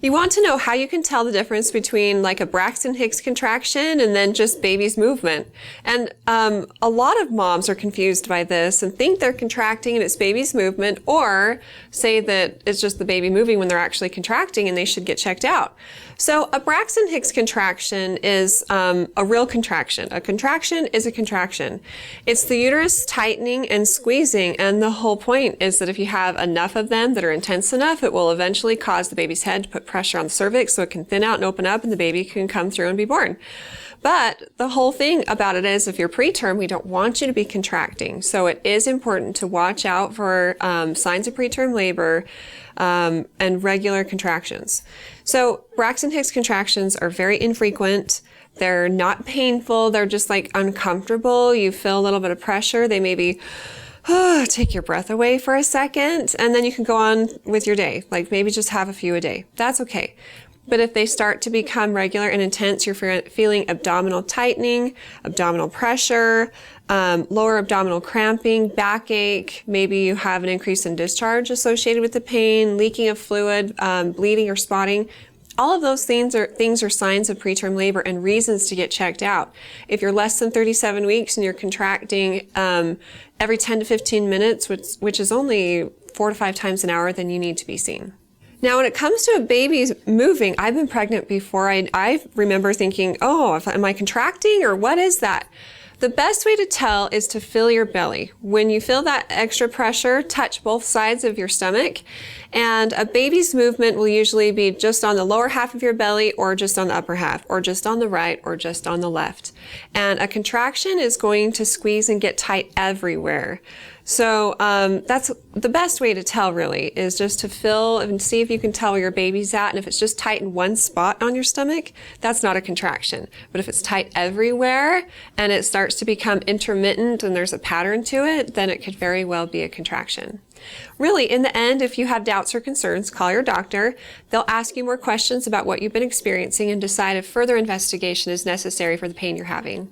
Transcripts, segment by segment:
You want to know how you can tell the difference between like a Braxton Hicks contraction and then just baby's movement. And a lot of moms are confused by this and think they're contracting and it's baby's movement, or say that it's just the baby moving when they're actually contracting and they should get checked out. So a Braxton Hicks contraction is a real contraction. A contraction is a contraction. It's the uterus tightening and squeezing, and the whole point is that if you have enough of them that are intense enough, it will eventually cause the baby's head to put pressure on the cervix so it can thin out and open up and the baby can come through and be born. But the whole thing about it is if you're preterm, we don't want you to be contracting. So it is important to watch out for signs of preterm labor and regular contractions. So Braxton Hicks contractions are very infrequent. They're not painful. They're just like uncomfortable. You feel a little bit of pressure. They maybe take your breath away for a second, and then you can go on with your day. Like maybe just have a few a day. That's okay. But if they start to become regular and intense, you're feeling abdominal tightening, abdominal pressure, lower abdominal cramping, backache, maybe you have an increase in discharge associated with the pain, leaking of fluid, bleeding or spotting. All of those things are signs of preterm labor and reasons to get checked out. If you're less than 37 weeks and you're contracting every 10 to 15 minutes, which is only 4 to 5 times an hour, then you need to be seen. Now, when it comes to a baby's moving, I've been pregnant before. I remember thinking, oh, am I contracting or what is that? The best way to tell is to feel your belly. When you feel that extra pressure, touch both sides of your stomach. And a baby's movement will usually be just on the lower half of your belly or just on the upper half or just on the right or just on the left. And a contraction is going to squeeze and get tight everywhere. So that's the best way to tell really, is just to feel and see if you can tell where your baby's at. And if it's just tight in one spot on your stomach, that's not a contraction. But if it's tight everywhere and it starts to become intermittent and there's a pattern to it, then it could very well be a contraction. Really, in the end, if you have doubts or concerns, call your doctor. They'll ask you more questions about what you've been experiencing and decide if further investigation is necessary for the pain you're having.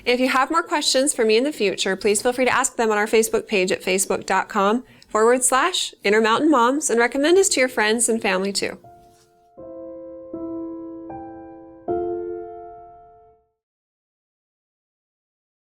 If you have more questions for me in the future, please feel free to ask them on our Facebook page at facebook.com/Intermountain Moms, and recommend us to your friends and family too.